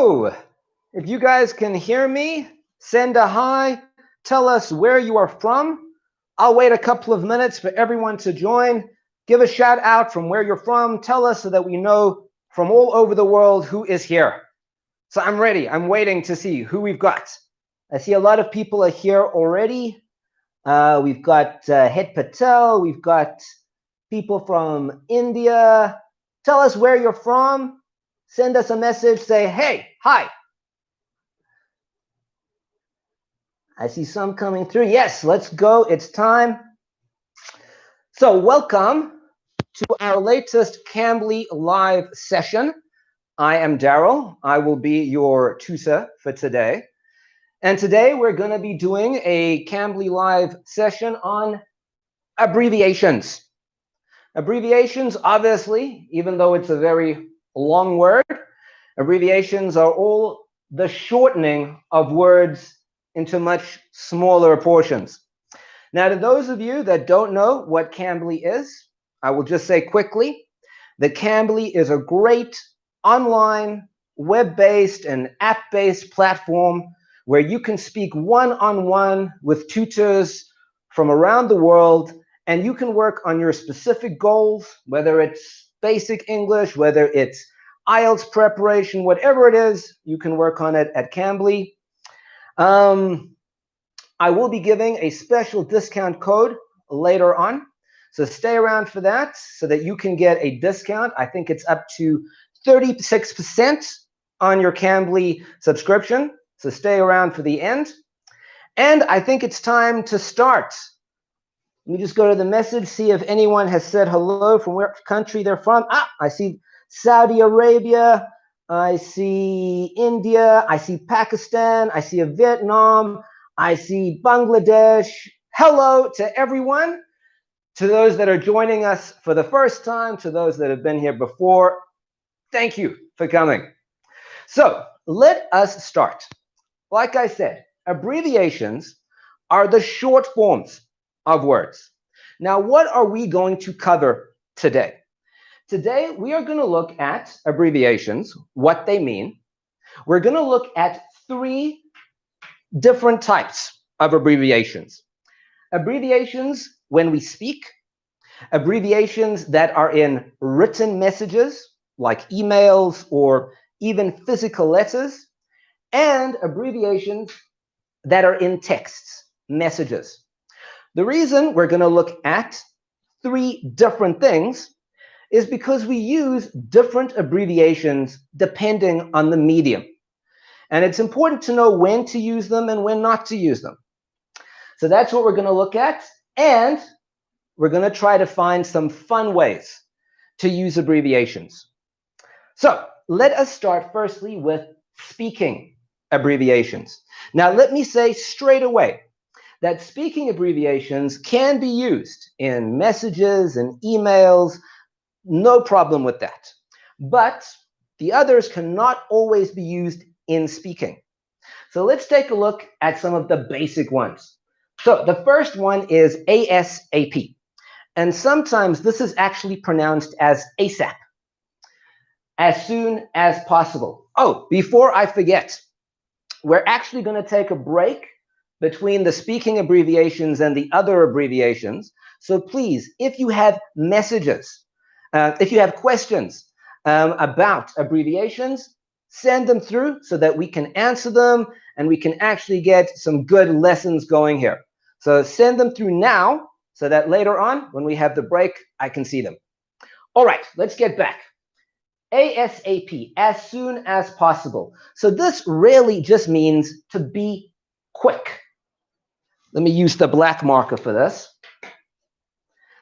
Hello. If you guys can hear me, send a hi. Tell us where you are from. I'll wait a couple of minutes for everyone to join. Give a shout out from where you're from. Tell us so that we know from all over the world who is here. So I'm ready. I'm waiting to see who we've got. I see a lot of people are here already. We've got Het Patel. We've got people from India. Tell us where you're from. Send us a message. Say, hey, hi. I see some coming through. Yes, let's go. It's time. So welcome to our latest Cambly Live session. I am Daryl. I will be your tutor for today. And today we're going to be doing a Cambly Live session on abbreviations. Abbreviations, obviously, even though it's a very long word, abbreviations are all the shortening of words into much smaller portions. Now, to those of you that don't know what Cambly is, I will just say quickly that Cambly is a great online, web-based, and app-based platform where you can speak one-on-one with tutors from around the world, and you can work on your specific goals, whether it's basic English, whether it's IELTS preparation, whatever it is, you can work on it at Cambly. I will be giving a special discount code later on, so stay around for that so that you can get a discount. I think it's up to 36% on your Cambly subscription, so stay around for the end. And I think it's time to start. Let me just go to the message, see if anyone has said hello from where country they're from. I see Saudi Arabia, I see India, I see Pakistan, I see Vietnam, I see Bangladesh. Hello to everyone. To those that are joining us for the first time, to those that have been here before, thank you for coming. So let us start. Like I said, abbreviations are the short forms of words. Now, what are we going to cover today? Today, we are going to look at abbreviations, what they mean. We're going to look at 3 different types of abbreviations. Abbreviations when we speak, abbreviations that are in written messages, like emails or even physical letters, and abbreviations that are in texts, messages. The reason we're going to look at 3 different things is because we use different abbreviations depending on the medium. And it's important to know when to use them and when not to use them. So that's what we're going to look at. And we're going to try to find some fun ways to use abbreviations. So let us start firstly with speaking abbreviations. Now, let me say straight away that speaking abbreviations can be used in messages and emails. No problem with that. But the others cannot always be used in speaking. So let's take a look at some of the basic ones. So the first one is ASAP. And sometimes this is actually pronounced as ASAP, as soon as possible. Oh, before I forget, we're actually going to take a break between the speaking abbreviations and the other abbreviations. So please, if you have messages, if you have questions about abbreviations, send them through so that we can answer them and we can actually get some good lessons going here. So send them through now so that later on, when we have the break, I can see them. All right, let's get back. ASAP, as soon as possible. So this really just means to be quick. Let me use the black marker for this.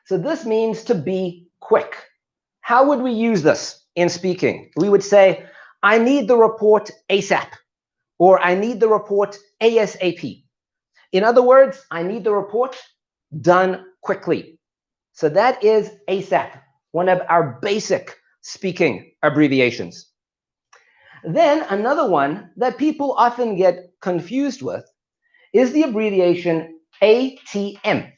So this means to be quick. How would we use this in speaking? We would say, I need the report ASAP, or I need the report ASAP. In other words, I need the report done quickly. So that is ASAP, one of our basic speaking abbreviations. Then another one that people often get confused with is the abbreviation ATM,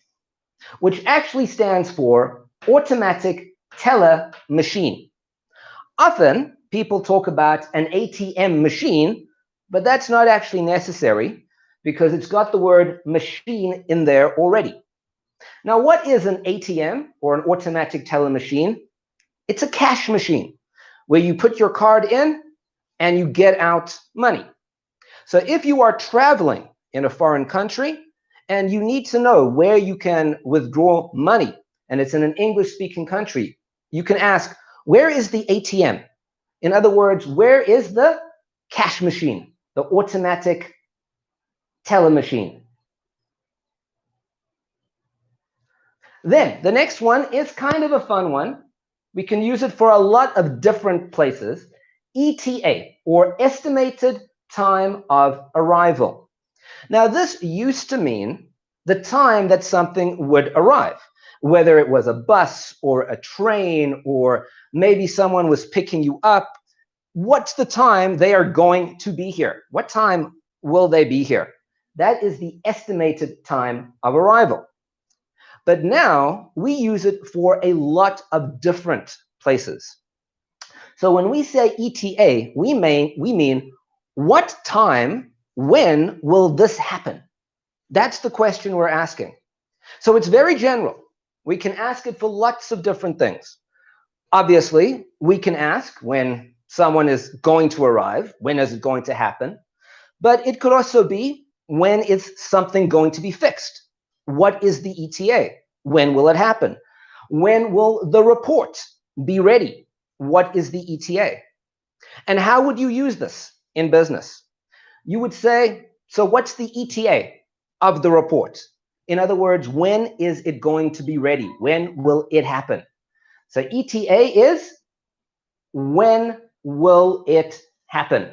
which actually stands for Automatic Teller Machine. Often, people talk about an ATM machine, but that's not actually necessary because it's got the word machine in there already. Now, what is an ATM or an automatic teller machine? It's a cash machine where you put your card in and you get out money. So if you are traveling in a foreign country and you need to know where you can withdraw money, and it's in an English-speaking country, you can ask, where is the ATM? In other words, where is the cash machine, the automatic teller machine? Then the next one is kind of a fun one. We can use it for a lot of different places. ETA, or estimated time of arrival. Now, this used to mean the time that something would arrive, whether it was a bus or a train, or maybe someone was picking you up. What's the time they are going to be here? What time will they be here? That is the estimated time of arrival. But now we use it for a lot of different places. So when we say ETA, we mean what time, when will this happen? That's the question we're asking. So it's very general. We can ask it for lots of different things. Obviously, we can ask when someone is going to arrive, when is it going to happen? But it could also be, when is something going to be fixed? What is the ETA? When will it happen? When will the report be ready? What is the ETA? And how would you use this in business? You would say, so what's the ETA of the report? In other words, when is it going to be ready? When will it happen? So ETA is, when will it happen?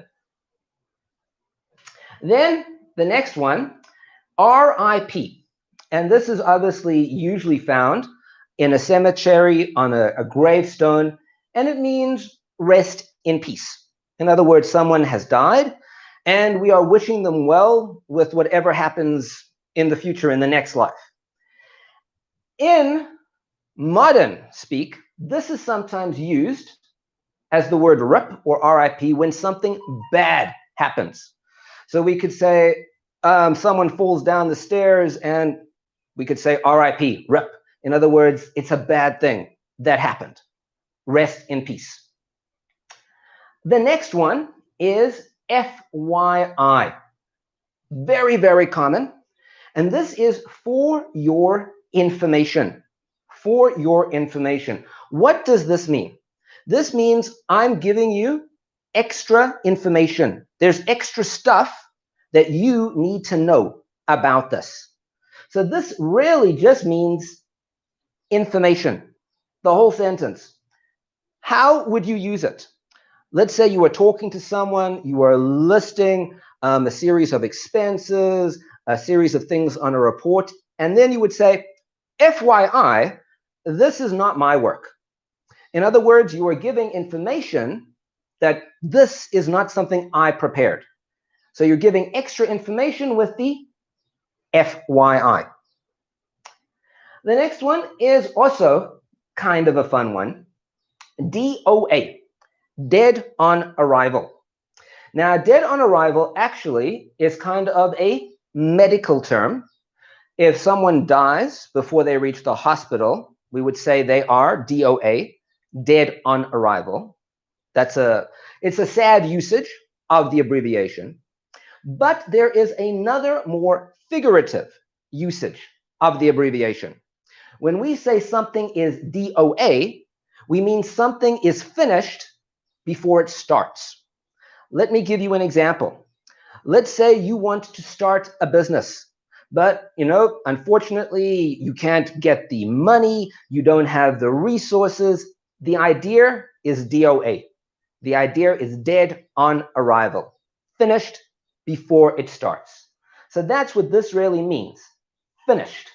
Then the next one, RIP. And this is obviously usually found in a cemetery, on a gravestone, and it means rest in peace. In other words, someone has died, and we are wishing them well with whatever happens in the future, in the next life. In modern speak, this is sometimes used as the word RIP or RIP when something bad happens. So we could say someone falls down the stairs, and we could say RIP, RIP. In other words, it's a bad thing that happened. Rest in peace. The next one is FYI. Very, very common. And this is for your information. For your information. What does this mean? This means I'm giving you extra information. There's extra stuff that you need to know about this. So this really just means information, the whole sentence. How would you use it? Let's say you are talking to someone, you are listing a series of expenses, a series of things on a report, and then you would say, FYI, this is not my work. In other words, you are giving information that this is not something I prepared. So you're giving extra information with the FYI. The next one is also kind of a fun one. DOA, dead on arrival. Now, dead on arrival actually is kind of a medical term. If someone dies before they reach the hospital, we would say they are DOA, dead on arrival. It's a sad usage of the abbreviation. But there is another more figurative usage of the abbreviation. When we say something is DOA, we mean something is finished before it starts. Let me give you an example. Let's say you want to start a business, but unfortunately, you can't get the money, you don't have the resources. The idea is DOA. The idea is dead on arrival, finished before it starts. So that's what this really means, finished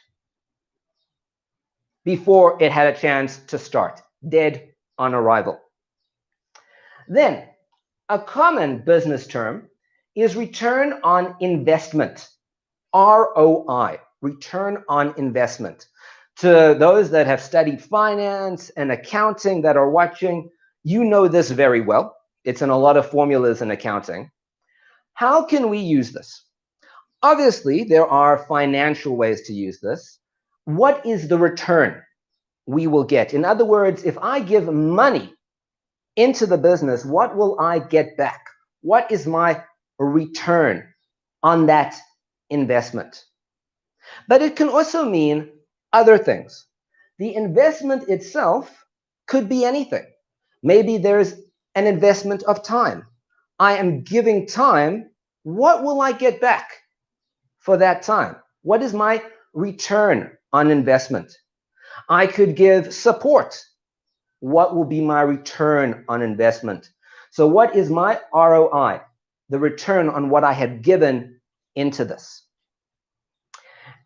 before it had a chance to start, dead on arrival. Then, a common business term is return on investment, ROI, return on investment. To those that have studied finance and accounting that are watching, you know this very well. It's in a lot of formulas in accounting. How can we use this? Obviously, there are financial ways to use this. What is the return we will get? In other words, if I give money into the business, what will I get back? What is my return on that investment? But it can also mean other things. The investment itself could be anything. Maybe there's an investment of time. I am giving time. What will I get back for that time? What is my return on investment? I could give support. What will be my return on investment? So what is my ROI, the return on what I have given into this?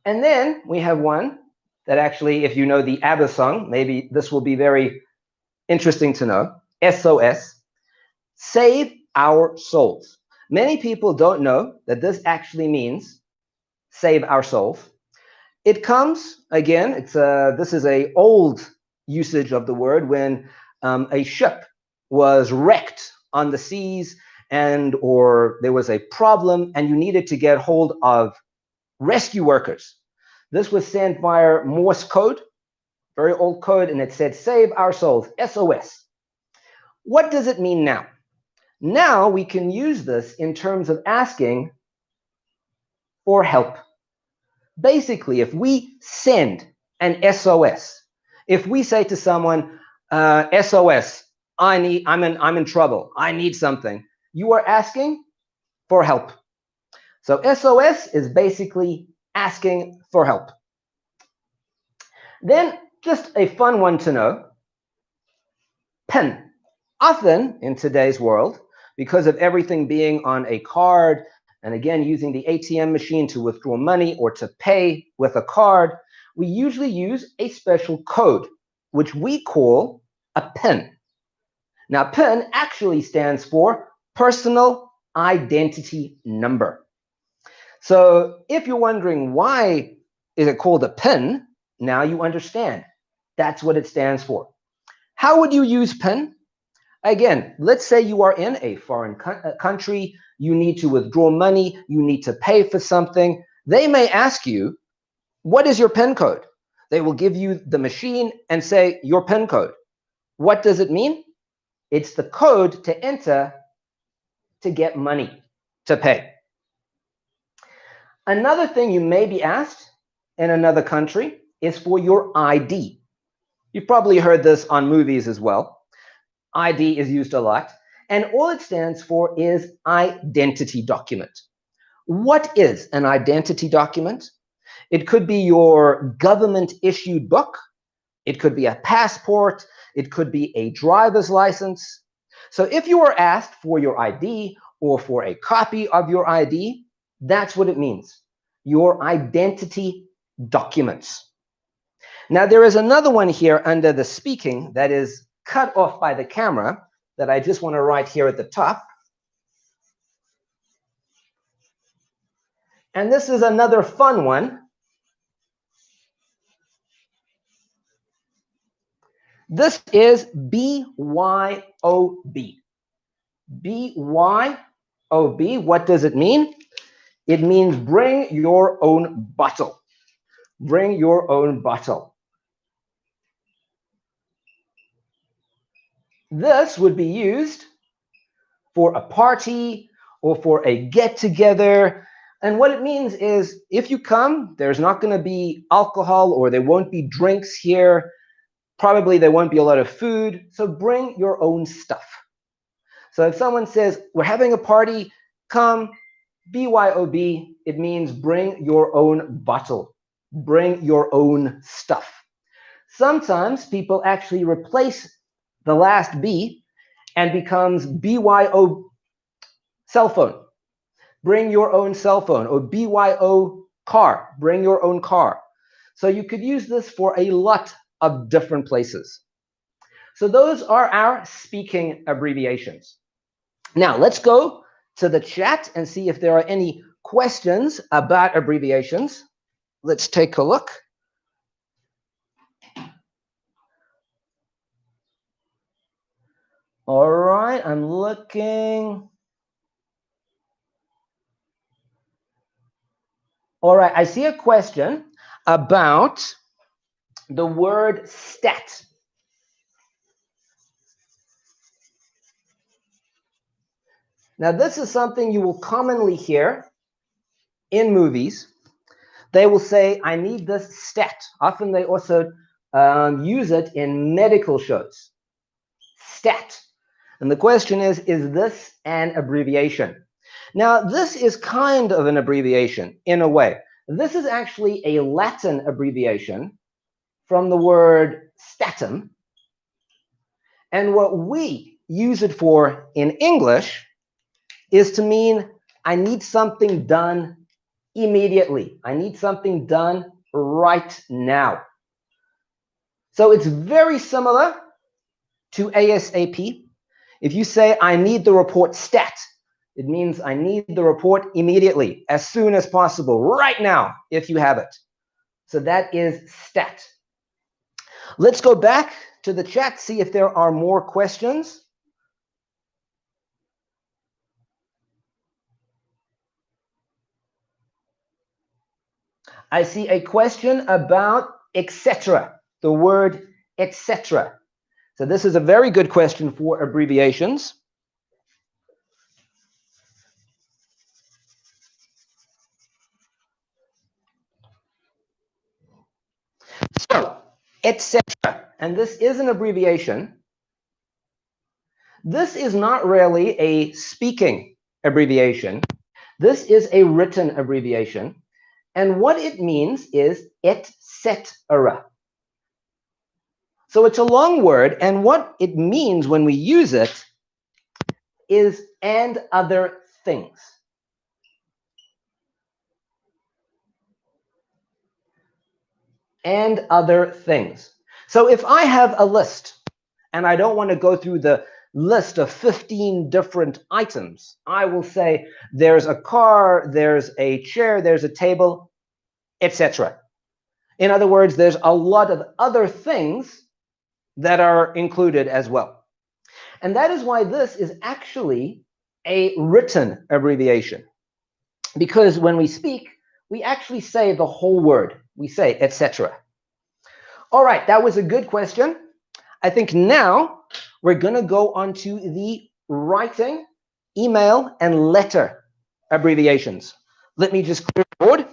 And then we have one that actually, if you know the ABBA song, maybe this will be very interesting to know. SOS, save our souls. Many people don't know that this actually means save our souls. It comes, again, this is an old usage of the word when a ship was wrecked on the seas or there was a problem and you needed to get hold of rescue workers. This was sent via Morse code, very old code, and it said, save our souls, SOS. What does it mean now? Now we can use this in terms of asking for help. Basically, if we send an SOS, if we say to someone, SOS, I'm in trouble, I need something, you are asking for help. So SOS is basically asking for help. Then just a fun one to know, PIN. Often in today's world, because of everything being on a card, and again, using the ATM machine to withdraw money or to pay with a card, we usually use a special code, which we call a PIN. Now, PIN actually stands for Personal Identity Number. So if you're wondering why is it called a PIN, now you understand. That's what it stands for. How would you use PIN? Again, let's say you are in a foreign country, you need to withdraw money, you need to pay for something. They may ask you, what is your PIN code? They will give you the machine and say, your PIN code. What does it mean? It's the code to enter to get money to pay. Another thing you may be asked in another country is for your ID. You've probably heard this on movies as well. ID is used a lot, and all it stands for is identity document. What is an identity document? It could be your government issued book. It could be a passport. It could be a driver's license. So if you are asked for your ID or for a copy of your ID, that's what it means, your identity documents. Now, there is another one here under the speaking that is cut off by the camera that I just want to write here at the top. And this is another fun one. This is BYOB. BYOB, what does it mean? It means bring your own bottle. Bring your own bottle. This would be used for a party or for a get-together. And what it means is if you come, there's not going to be alcohol or there won't be drinks here. Probably there won't be a lot of food. So bring your own stuff. So if someone says, we're having a party, come, BYOB, it means bring your own bottle. Bring your own stuff. Sometimes people actually replace the last B and becomes BYO cell phone. Bring your own cell phone, or BYO car. Bring your own car. So you could use this for a lot of different places. So those are our speaking abbreviations. Now let's go to the chat and see if there are any questions about abbreviations. Let's take a look. All right. right, I'm looking. All right, I see a question about the word stat. Now, this is something you will commonly hear in movies. They will say, I need this stat. Often they also use it in medical shows. Stat. And the question is this an abbreviation? Now, this is kind of an abbreviation in a way. This is actually a Latin abbreviation from the word statum. And what we use it for in English is to mean I need something done immediately. I need something done right now. So it's very similar to ASAP. If you say, I need the report stat, it means I need the report immediately, as soon as possible, right now, if you have it. So that is stat. Let's go back to the chat, see if there are more questions. I see a question about etc., the word etc. So this is a very good question for abbreviations. So, etc., and this is an abbreviation. This is not really a speaking abbreviation. This is a written abbreviation. And what it means is etc. So it's a long word, and what it means when we use it is and other things. And other things. So if I have a list and I don't want to go through the list of 15 different items, I will say there's a car, there's a chair, there's a table, etc. In other words, there's a lot of other things that are included as well. And that is why this is actually a written abbreviation. Because when we speak, we actually say the whole word. We say etc. All right, that was a good question. I think now we're going to go on to the writing, email, and letter abbreviations. Let me just clear the board.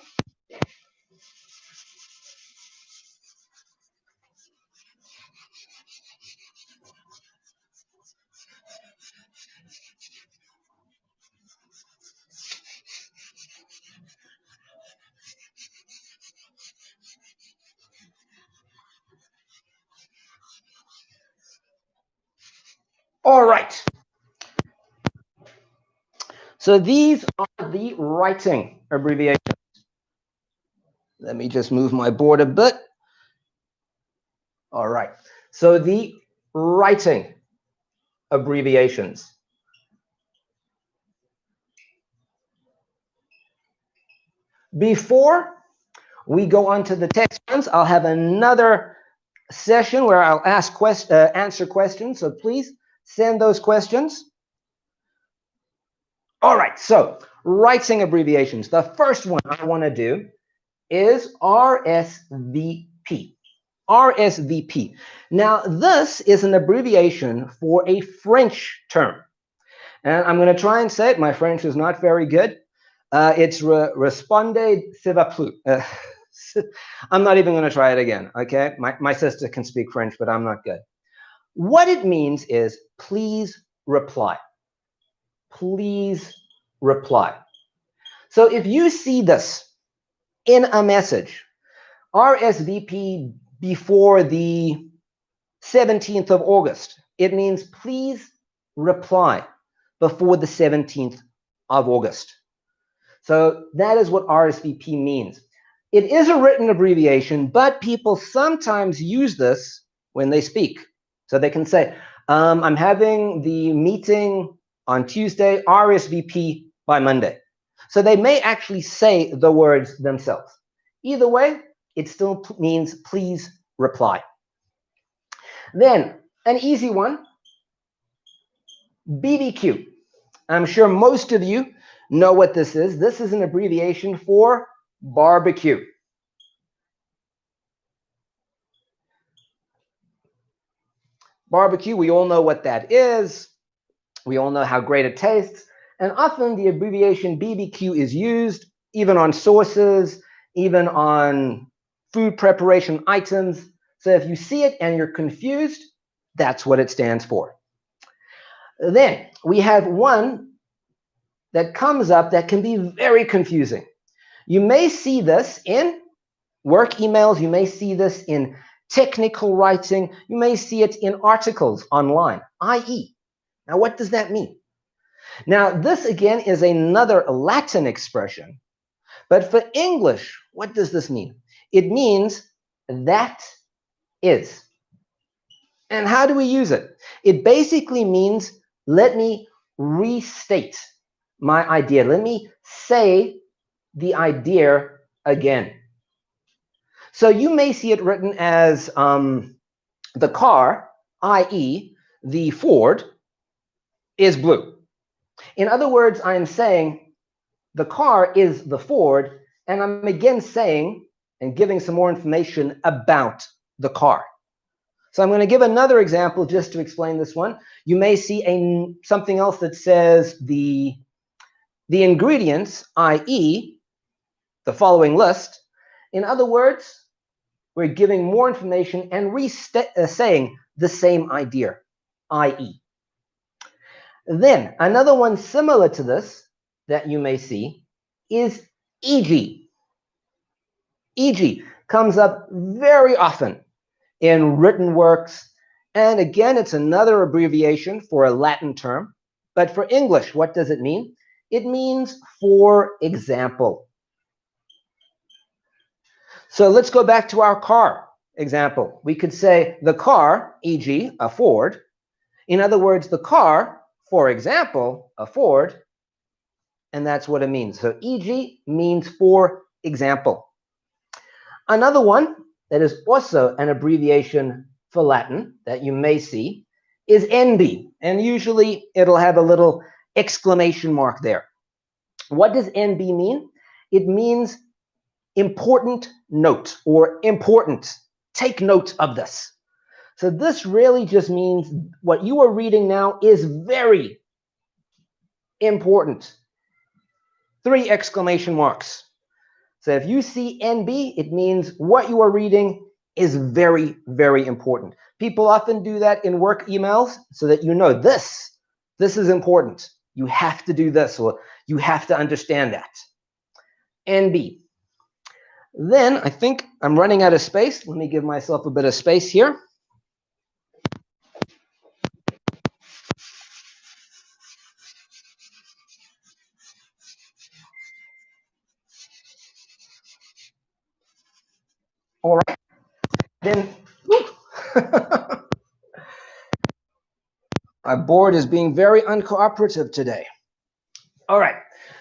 All right. So these are the writing abbreviations. Let me just move my board a bit. All right. So the writing abbreviations. Before we go on to the text ones, I'll have another session where I'll answer questions. So please send those questions. All right. So writing abbreviations. The first one I want to do is RSVP. RSVP. Now, this is an abbreviation for a French term. And I'm going to try and say it. My French is not very good. It's Respondez s'il vous plaît. I'm not even going to try it again, okay? My sister can speak French, but I'm not good. What it means is please reply. Please reply. So if you see this in a message, RSVP before the 17th of August, it means please reply before the 17th of August. So that is what RSVP means. It is a written abbreviation, but people sometimes use this when they speak. So they can say, I'm having the meeting on Tuesday, RSVP by Monday. So they may actually say the words themselves. Either way, it still means please reply. Then, an easy one. BBQ. I'm sure most of you know what this is. This is an abbreviation for barbecue. Barbecue, we all know what that is. We all know how great it tastes. And often the abbreviation BBQ is used even on sauces, even on food preparation items. So if you see it and you're confused, that's what it stands for. Then we have one that comes up that can be very confusing. You may see this in work emails. You may see this in technical writing. You may see it in articles online, i.e. Now, what does that mean? Now, this again is another Latin expression, but for English, what does this mean? It means that is. And how do we use it? It basically means, let me restate my idea. Let me say the idea again. So you may see it written as the car, i.e. the Ford, is blue. In other words, I am saying the car is the Ford, and I'm again saying and giving some more information about the car. So I'm going to give another example just to explain this one. You may see something else that says the ingredients, i.e. the following list. In other words, we're giving more information and saying the same idea, i.e. Then another one similar to this that you may see is e.g. E.g. comes up very often in written works. And again, it's another abbreviation for a Latin term. But for English, what does it mean? It means for example. So let's go back to our car example. We could say the car, e.g. a Ford. In other words, the car, for example, a Ford. And that's what it means. So e.g. means for example. Another one that is also an abbreviation for Latin that you may see is NB. And usually it'll have a little exclamation mark there. What does NB mean? It means important note or important. Take note of this. So this really just means what you are reading now is very important. 3 exclamation marks. So if you see NB, it means what you are reading is very, very important. People often do that in work emails so that you know this is important. You have to do this, or you have to understand that. NB. Then I think I'm running out of space. Let me give myself a bit of space here. All right. Then, my board is being very uncooperative today. All right.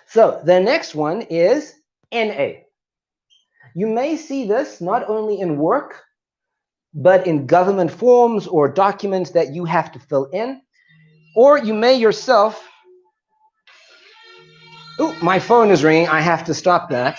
So the next one is NA. You may see this not only in work, but in government forms or documents that you have to fill in, or you may yourself. Oh, my phone is ringing. I have to stop that.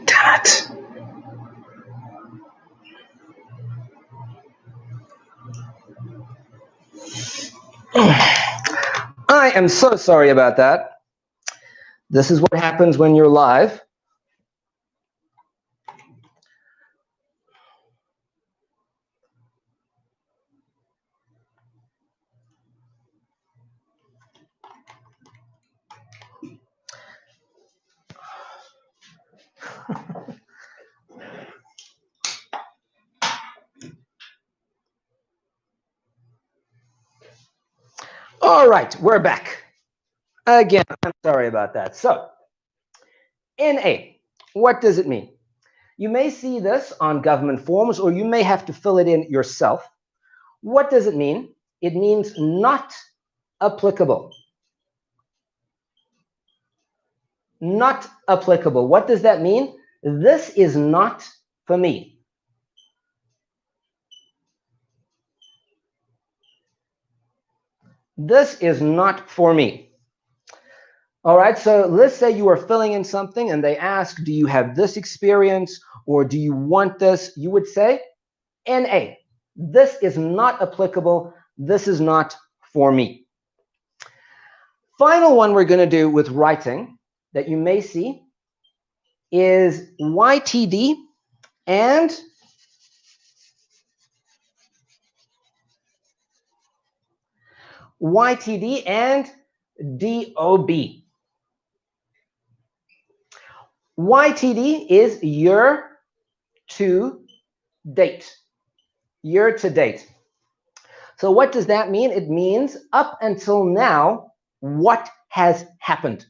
Damn it. I am so sorry about that. This is what happens when you're live. All right, we're back. Again, I'm sorry about that. So, NA, what does it mean? You may see this on government forms, or you may have to fill it in yourself. What does it mean? It means not applicable. Not applicable. What does that mean? This is not for me. This is not for me. All right, so let's say you are filling in something and they ask, do you have this experience or do you want this? You would say, NA. This is not applicable. This is not for me. Final one we're going to do with writing that you may see is YTD and DOB. YTD is year to date. Year to date. So what does that mean? It means up until now, what has happened?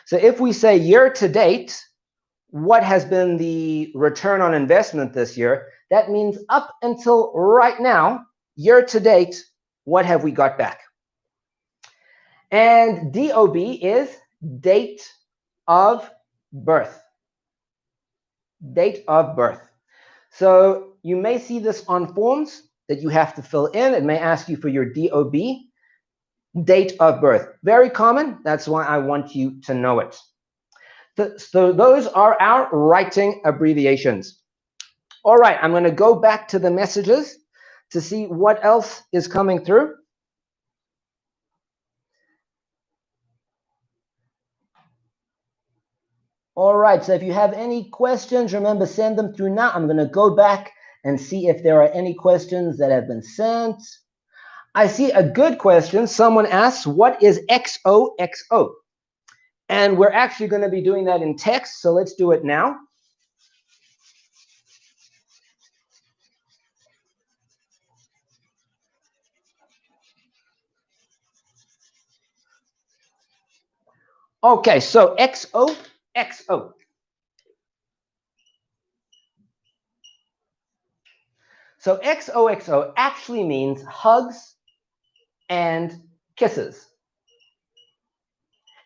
So if we say year to date, what has been the return on investment this year? That means up until right now, year to date, what have we got back? And DOB is date of birth. Date of birth. So you may see this on forms that you have to fill in. It may ask you for your DOB, date of birth. Very common. That's why I want you to know it. So those are our writing abbreviations. All right, I'm going to go back to the messages to see what else is coming through. All right, so if you have any questions, remember, send them through now. I'm going to go back and see if there are any questions that have been sent. I see a good question. Someone asks, what is XOXO? And we're actually going to be doing that in text, so let's do it now. Okay, so XOXO. So XOXO actually means hugs and kisses.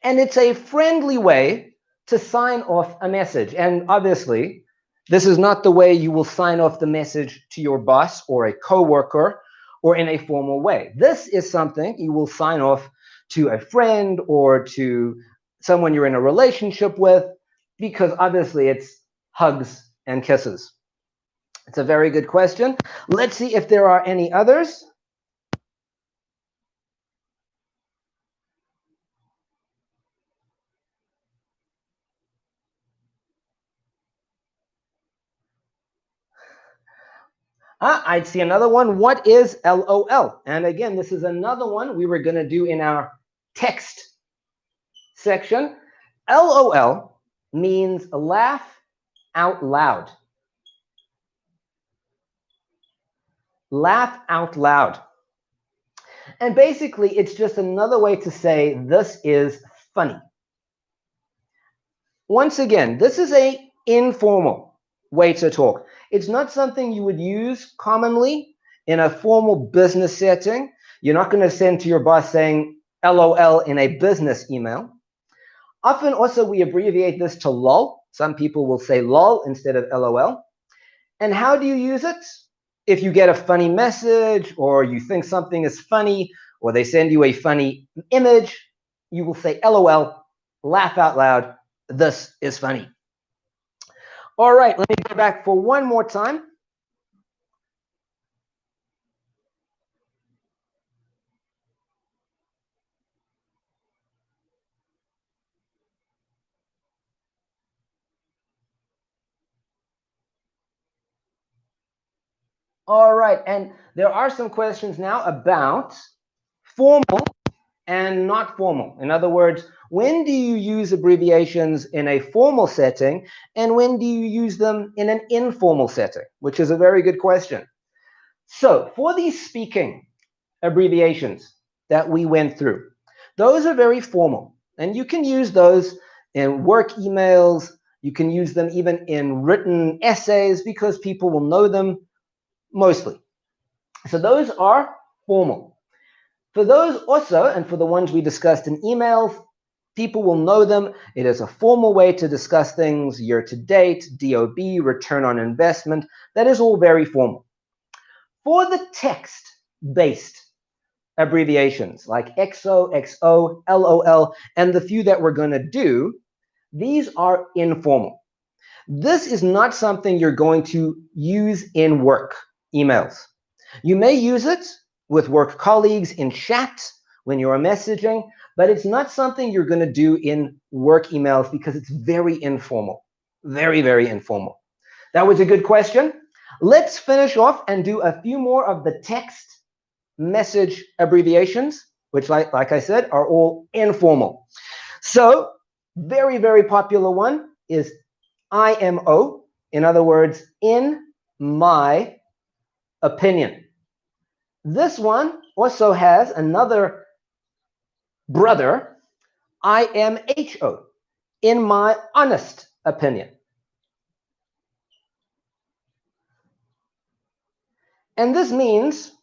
And it's a friendly way to sign off a message. And obviously, this is not the way you will sign off the message to your boss or a coworker or in a formal way. This is something you will sign off to a friend or to someone you're in a relationship with, because obviously it's hugs and kisses. It's a very good question. Let's see if there are any others. I'd see another one. What is LOL? And again, this is another one we were going to do in our text section. LOL means laugh out loud. Laugh out loud. And basically, it's just another way to say this is funny. Once again, this is an informal way to talk. It's not something you would use commonly in a formal business setting. You're not going to send to your boss saying LOL in a business email. Often also we abbreviate this to LOL. Some people will say LOL instead of LOL. And how do you use it? If you get a funny message or you think something is funny or they send you a funny image, you will say LOL, laugh out loud, this is funny. All right, let me go back for one more time. All right, and there are some questions now about formal and not formal. In other words, when do you use abbreviations in a formal setting and when do you use them in an informal setting, which is a very good question. So for these speaking abbreviations that we went through, those are very formal, and you can use those in work emails. You can use them even in written essays because people will know them mostly. So those are formal. For those also, and for the ones we discussed in emails, people will know them. It is a formal way to discuss things, year to date, DOB, return on investment. That is all very formal. For the text-based abbreviations like XO, XO, LOL, and the few that we're going to do, these are informal. This is not something you're going to use in work emails. You may use it with work colleagues in chat when you're messaging, but it's not something you're going to do in work emails because it's very informal. Very, very informal. That was a good question. Let's finish off and do a few more of the text message abbreviations, which, like I said, are all informal. So, very, very popular one is IMO. In other words, in my opinion. This one also has another brother, IMHO, in my honest opinion. And this means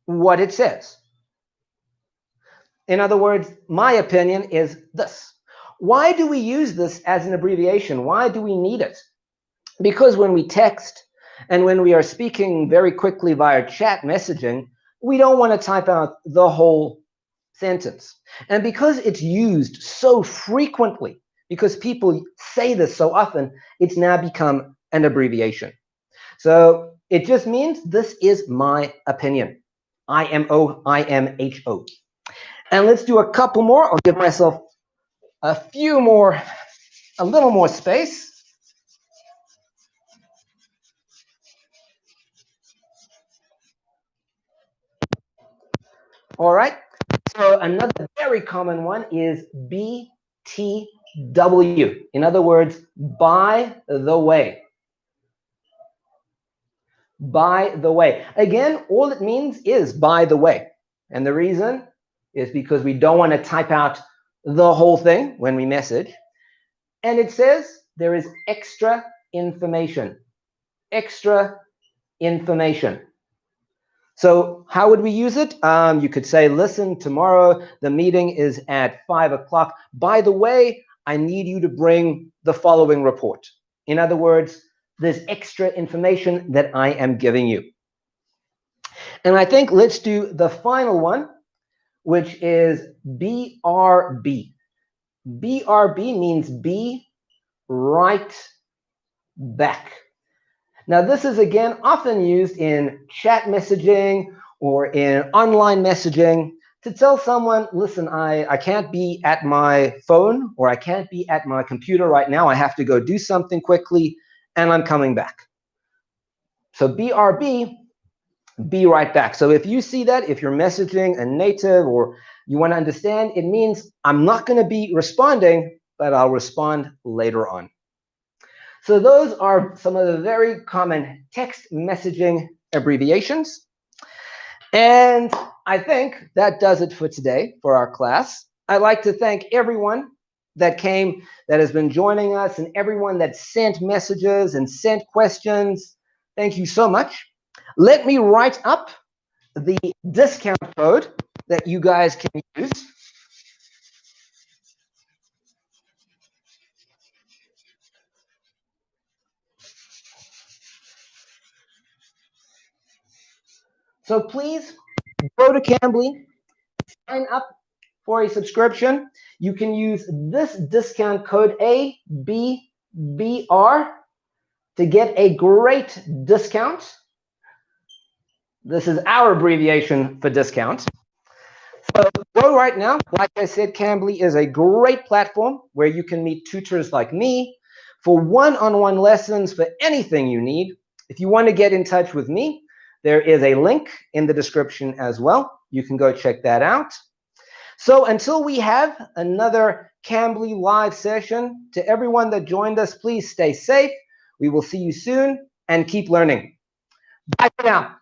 what it says. In other words, my opinion is this. Why do we use this as an abbreviation? Why do we need it? Because when we text and when we are speaking very quickly via chat messaging, we don't want to type out the whole sentence. And because it's used so frequently, because people say this so often, it's now become an abbreviation. So it just means this is my opinion. IMO, IMHO. And let's do a couple more. I'll give myself a few more, a little more space. All right. So another very common one is BTW. In other words, by the way. By the way. Again, all it means is by the way. And the reason is because we don't want to type out the whole thing when we message. And it says there is extra information. Extra information. So how would we use it? You could say, listen, tomorrow the meeting is at 5 o'clock. By the way, I need you to bring the following report. In other words, there's extra information that I am giving you. And I think let's do the final one, which is BRB. BRB means be right back. Now, this is, again, often used in chat messaging or in online messaging to tell someone, listen, I can't be at my phone or I can't be at my computer right now. I have to go do something quickly, and I'm coming back. So BRB, be right back. So if you see that, if you're messaging a native or you want to understand, it means I'm not going to be responding, but I'll respond later on. So those are some of the very common text messaging abbreviations. And I think that does it for today for our class. I'd like to thank everyone that came, that has been joining us, and everyone that sent messages and sent questions. Thank you so much. Let me write up the discount code that you guys can use. So please go to Cambly, sign up for a subscription. You can use this discount code ABBR to get a great discount. This is our abbreviation for discount. So go right now. Like I said, Cambly is a great platform where you can meet tutors like me for one-on-one lessons for anything you need. If you want to get in touch with me, there is a link in the description as well. You can go check that out. So until we have another Cambly live session, to everyone that joined us, please stay safe. We will see you soon and keep learning. Bye for now.